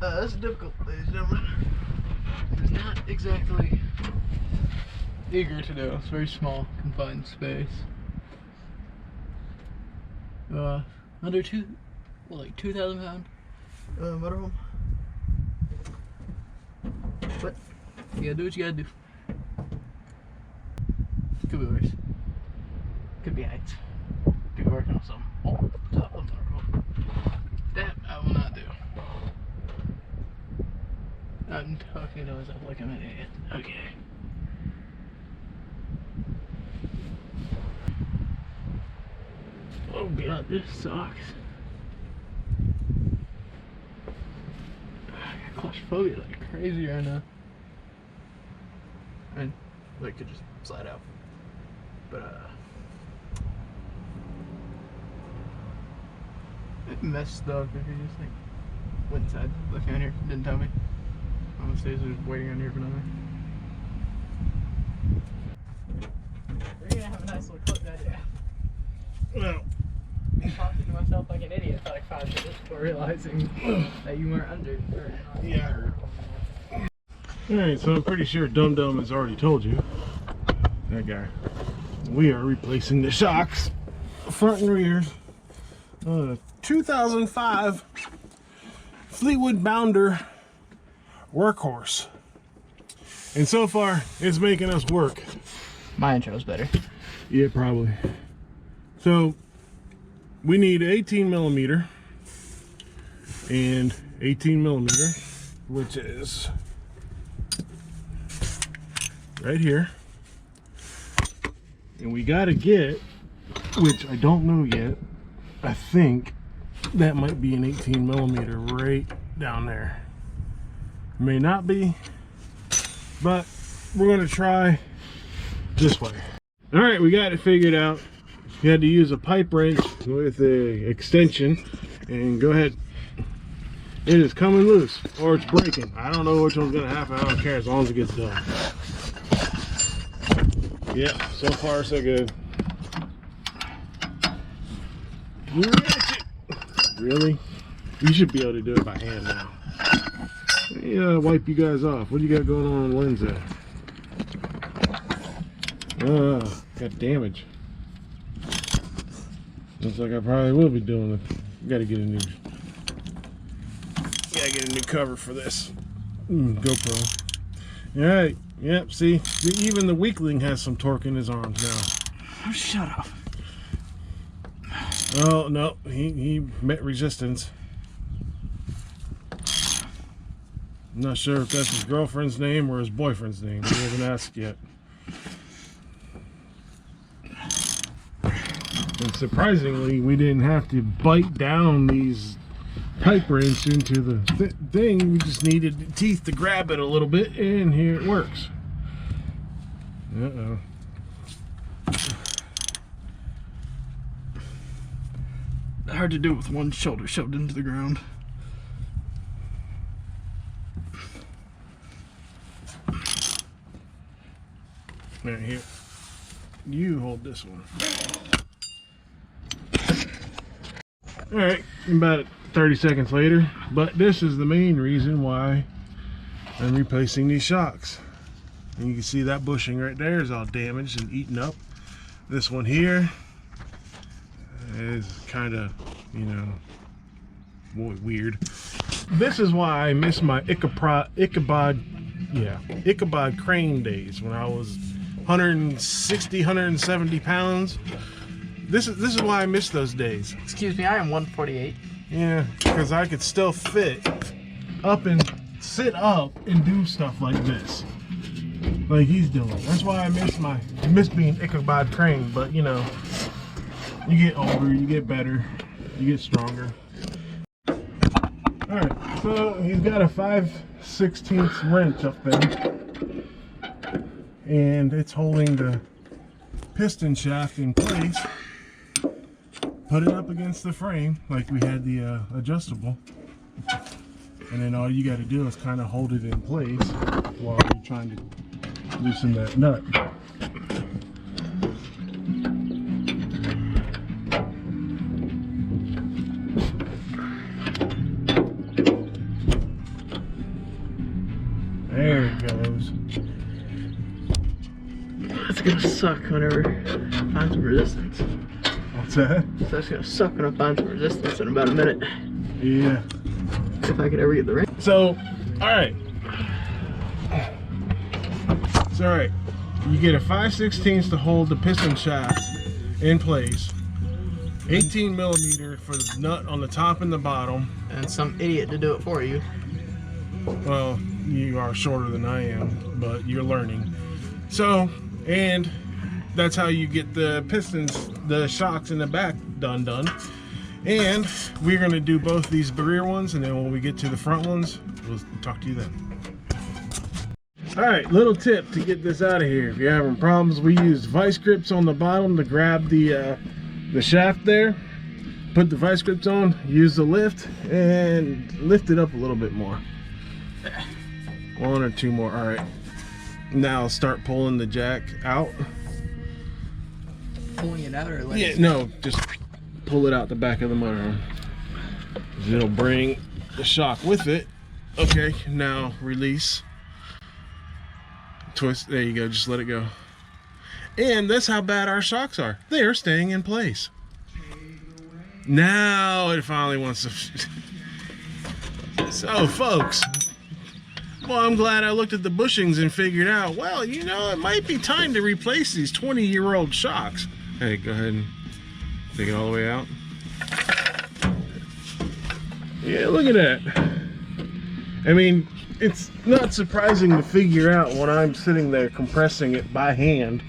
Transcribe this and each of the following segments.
That's difficult, ladies and gentlemen. It's not exactly eager to do. It's a very small, confined space. Under like 2,000 pound motorhome. But you gotta do what you gotta do. Could be worse. Could be heights. Could be working on something. Oh, top of the road. That I will not do. I'm talking to myself like I'm an idiot. Okay. Oh god, this sucks. I got claustrophobia like crazy right now. And like could just slide out. But it messed up if you just like went inside, left me on here, didn't tell me. I'm upstairs just waiting on here for nothing. We're gonna have a nice little clip that day. Well, I'm talking to myself like an idiot for like 5 minutes before realizing that you weren't under. Yeah. Alright, so I'm pretty sure Dum Dum has already told you. That guy. We are replacing the shocks, front and rear. 2005 Fleetwood Bounder workhorse. And so far, it's making us work. My intro's better. Yeah, probably. So, we need 18 millimeter and 18 millimeter, which is right here. And we gotta get, which I don't know yet, I think that might be an 18 millimeter right down there. May not be, but we're gonna try this way. All right, we got it figured out. You had to use a pipe wrench with a extension, and go ahead. It is coming loose, or it's breaking. I don't know which one's gonna happen. I don't care as long as it gets done. Yeah, so far so good. Really? You should be able to do it by hand now. Yeah, wipe you guys off. What do you got going on lens there? Got damage. Looks like I probably will be doing it. Gotta get a new cover for this GoPro. Alright, yep, see, even the weakling has some torque in his arms now. Oh, shut up. Oh no, he met resistance. I'm not sure if that's his girlfriend's name or his boyfriend's name. We haven't asked yet. And surprisingly, we didn't have to bite down these pipe wrench into the thing. We just needed the teeth to grab it a little bit, and here it works. Uh-oh. Hard to do with one shoulder shoved into the ground. Right here. You hold this one. Alright, about 30 seconds later, but this is the main reason why I'm replacing these shocks. And you can see that bushing right there is all damaged and eaten up. This one here is kind of, you know, weird. This is why I miss my Ichabod crane days when I was 160, 170 pounds. This is why I miss those days. Excuse me, I am 148. Yeah, because I could still fit up and sit up and do stuff like this, like he's doing. That's why I miss being Ichabod crane. But you know, you get older, you get better, you get stronger. All right, so he's got a 5/16 wrench up there, and it's holding the piston shaft in place. Put it up against the frame like we had the adjustable, and then all you got to do is kind of hold it in place while you're trying to loosen that nut. That's gonna suck whenever it finds some resistance. What's that? So it's gonna suck when I find some resistance in about a minute. Yeah. If I could ever get the ring. So, alright. So, alright. You get a 5/16 to hold the piston shaft in place. 18 millimeter for the nut on the top and the bottom. And some idiot to do it for you. Well, you are shorter than I am, but you're learning. So, and that's how you get the pistons, the shocks in the back done. And we're gonna do both these rear ones, and then when we get to the front ones, we'll talk to you then. All right, little tip to get this out of here. If you're having problems, we use vice grips on the bottom to grab the shaft there. Put the vice grips on, use the lift, and lift it up a little bit more. One or two more. All right. Now start pulling the jack out. Pulling it out or letting Yeah, it? no, just pull it out the back of the motorhome. It'll bring the shock with it. Okay, now release. Twist. There you go. Just let it go. And that's how bad our shocks are. They are staying in place. Now it finally wants to. So, folks. Well, I'm glad I looked at the bushings and figured out, well, you know, it might be time to replace these 20-year-old shocks. Hey, go ahead and take it all the way out. Yeah, look at that. I mean, it's not surprising to figure out when I'm sitting there compressing it by hand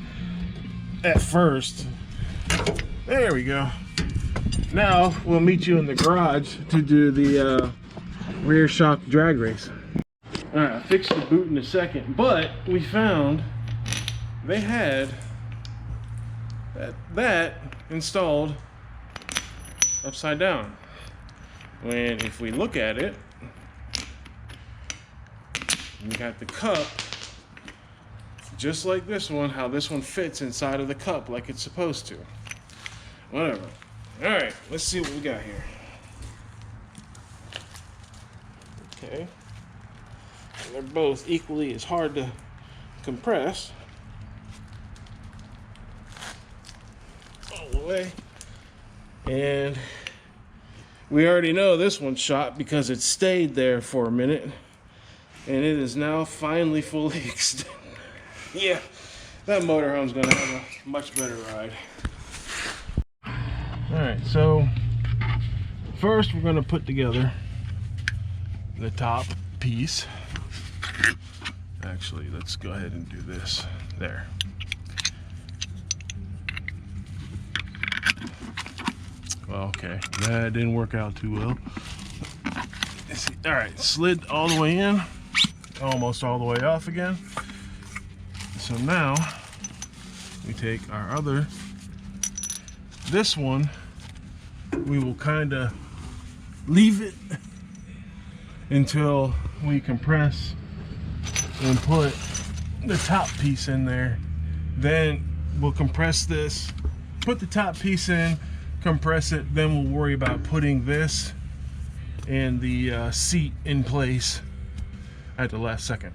at first. There we go. Now, we'll meet you in the garage to do the rear shock drag race. Alright, I'll fix the boot in a second, but we found they had that installed upside down. When if we look at it, we got the cup just like this one, how this one fits inside of the cup like it's supposed to. Whatever. Alright, let's see what we got here. Okay. And they're both equally as hard to compress. All the way. And we already know this one's shot because it stayed there for a minute. And it is now finally fully extended. Yeah, that motorhome's gonna have a much better ride. Alright, so first we're gonna put together the top piece. Actually, let's go ahead and do this. There. Well, okay, that didn't work out too well. Alright, slid all the way in, almost all the way off again. So now we take our other, this one, we will kind of leave it until we compress and put the top piece in there. Then we'll compress this, put the top piece in, compress it, then we'll worry about putting this and the seat in place at the last second.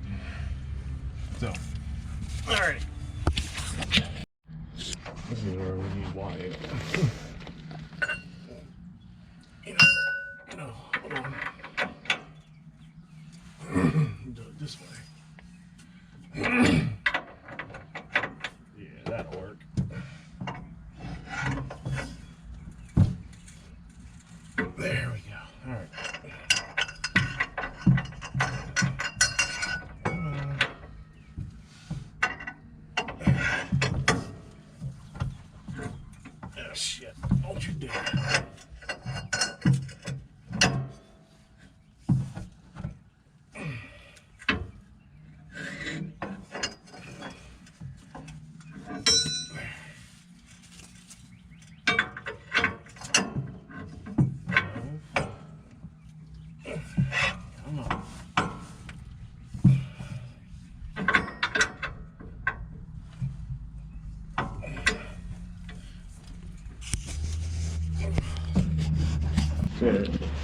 So, all right. This is where we need Wyatt. Hold on. Do it this way. Yeah, that'll work. There we go. All right. Oh shit! Don't you dare!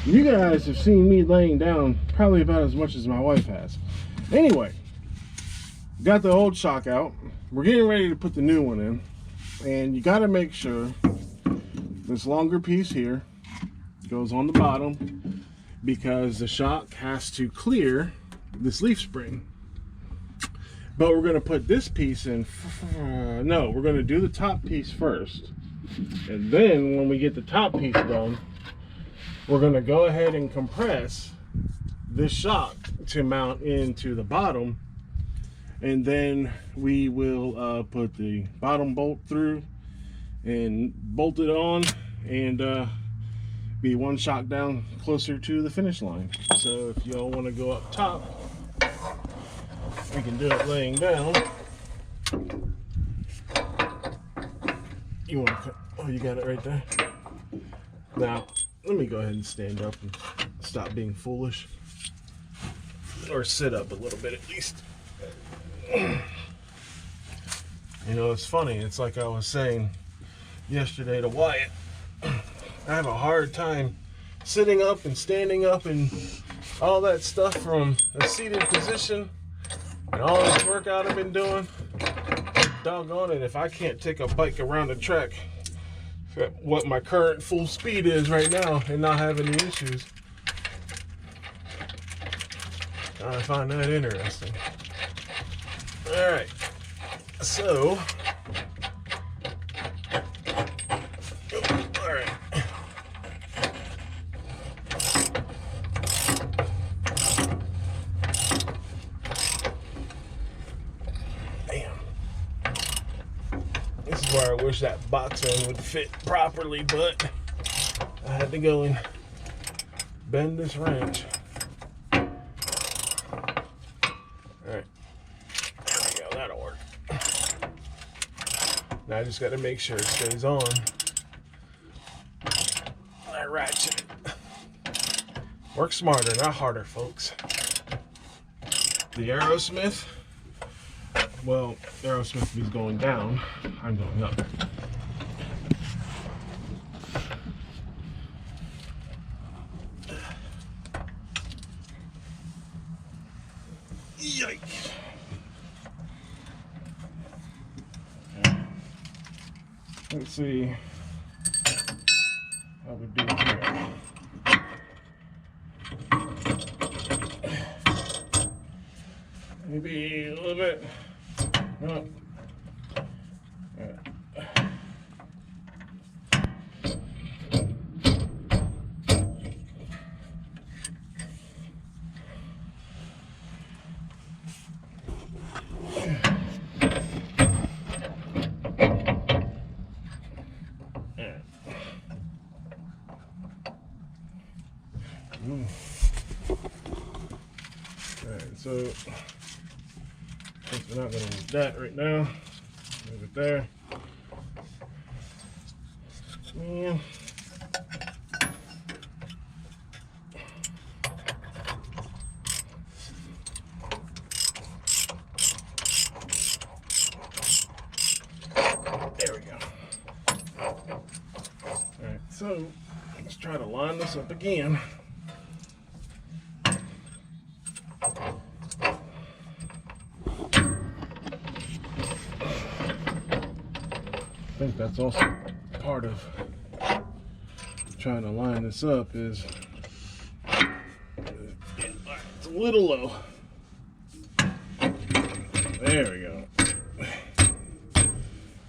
You guys have seen me laying down probably about as much as my wife has. Anyway, Got the old shock out. We're getting ready to put the new one in. And you got to make sure this longer piece here goes on the bottom, because the shock has to clear this leaf spring. But we're going to put this piece in. No, we're going to do the top piece first. And then when we get the top piece done, we're going to go ahead and compress this shock to mount into the bottom. And then we will put the bottom bolt through and bolt it on, and be one shock down closer to the finish line. So if y'all want to go up top, we can do it laying down. You want to? Oh, you got it right there. Now let me go ahead and stand up and stop being foolish, or sit up a little bit at least. You know, it's funny. It's like I was saying yesterday to Wyatt. I have a hard time sitting up and standing up and all that stuff from a seated position, and all this workout I've been doing. Doggone it, if I can't take a bike around the track at what my current full speed is right now and not have any issues. I find that interesting. Alright, so alright. Damn. This is where I wish that box end would fit properly, but I had to go and bend this wrench. Alright. There we go, that'll work. Now I just got to make sure it stays on. I ratchet it. Work smarter, not harder, folks. The Aerosmith, well, Aerosmith is going down. I'm going up. Yikes. Let's see how we do it here. Maybe a little bit. No. Alright, so since we're not going to use that right now, move it there. And there we go. Alright, so let's try to line this up again. I think that's also part of trying to line this up is it's a little low. There we go.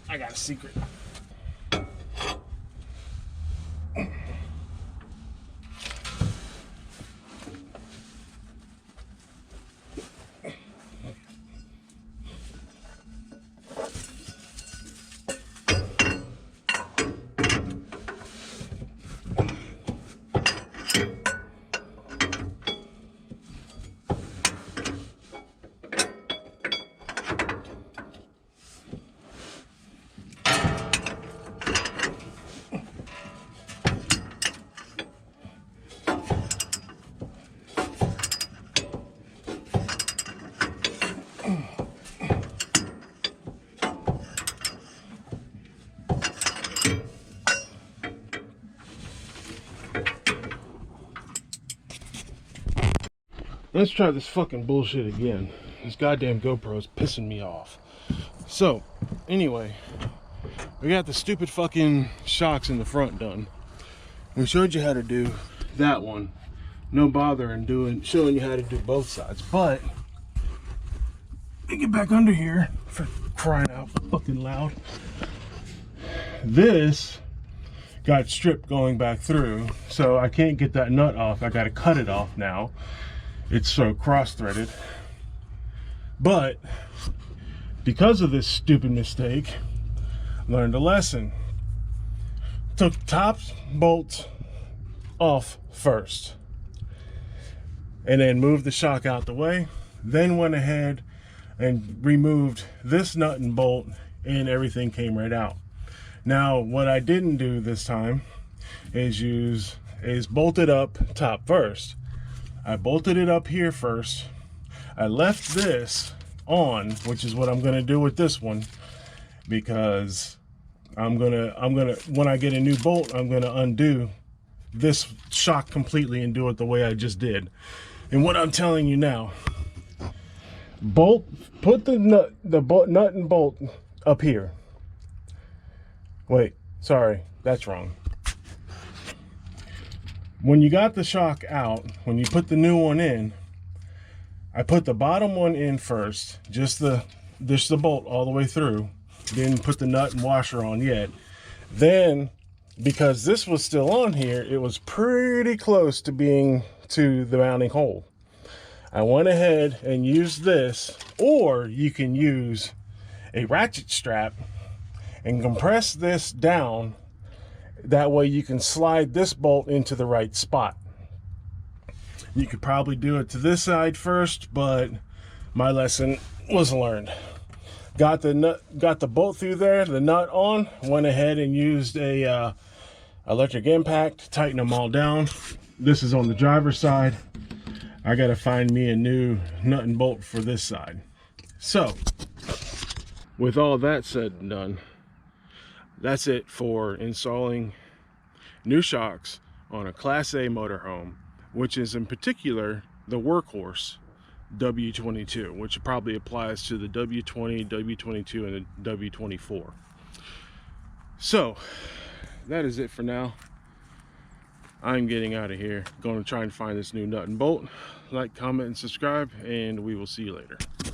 I got a secret. Let's try this fucking bullshit again. This goddamn GoPro is pissing me off. So, anyway, we got the stupid fucking shocks in the front done. We showed you how to do that one. No bother in showing you how to do both sides. But, let me get back under here for crying out fucking loud. This got stripped going back through, so I can't get that nut off. I gotta cut it off now. It's so cross-threaded. But because of this stupid mistake, learned a lesson. Took top bolts off first, and then moved the shock out the way. Then went ahead and removed this nut and bolt, and everything came right out. Now, what I didn't do this time is bolt it up top first. I bolted it up here first. I left this on, which is what I'm gonna do with this one, because I'm gonna when I get a new bolt, I'm gonna undo this shock completely and do it the way I just did. And what I'm telling you now, put the nut and bolt up here. Wait, sorry, that's wrong. When you got the shock out, when you put the new one in, I put the bottom one in first, just the bolt all the way through. Didn't put the nut and washer on yet. Then, because this was still on here, it was pretty close to being to the mounting hole. I went ahead and used this, or you can use a ratchet strap and compress this down. That way you can slide this bolt into the right spot. You could probably do it to this side first, but my lesson was learned. Got the bolt through there, the nut on, went ahead and used a electric impact to tighten them all down. This is on the driver's side. I gotta find me a new nut and bolt for this side. So, with all that said and done, that's it for installing new shocks on a Class A motorhome, which is in particular the workhorse W22, which probably applies to the W20, W22, and the W24. So, that is it for now. I'm getting out of here. Going to try and find this new nut and bolt. Like, comment, and subscribe, and we will see you later.